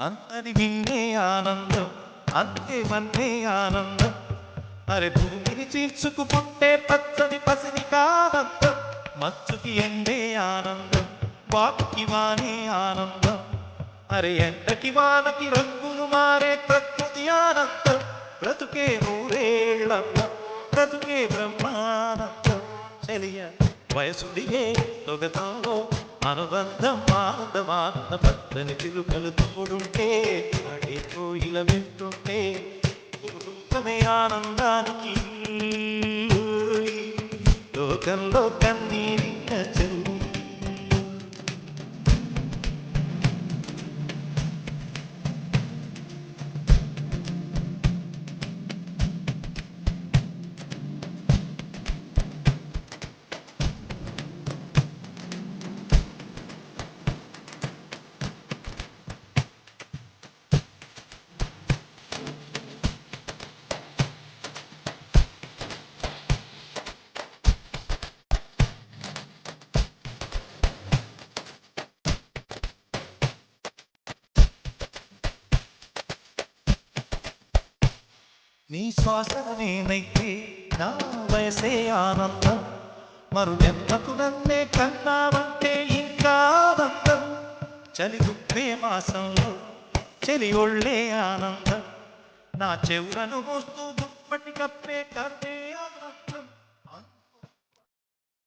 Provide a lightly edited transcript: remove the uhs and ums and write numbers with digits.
అంతని విన్నే ఆనందం, అంతే మన్నే ఆనందం. అరే భూమిని చీల్చుకు పుట్టే పచ్చని పసిని కానందం, మచ్చుకి ఎండే ఆనందం, వాపుకి వానే ఆనందం. అరే ఎండకి వానకి రంగులు మారే ప్రకృతి ఆనందం. బ్రతుకే నూరేళ్ళందం, బ్రతుకే బ్రహ్మానందం. చెలియ వయసుడిగే తొగతంలో అనుబంధం ఆనందమానంద పచ్చని చిలుకలు తోడుంటే అడే కోయిల వింటుంటే దుఃఖమే ఆనందానికి లోకంలో కన్నీరింక చెరువు. నీ శ్వాస నేనైతే నా వయసే ఆనందం, మరు జన్మకు నన్నే కన్నావంటే ఇంకా ఆనందం. చలి దుఃఖే మాసంలో చెలి ఒళ్ళే ఆనందం, నా చెవులను మోస్తూ దుప్పటి కప్పే కన్నే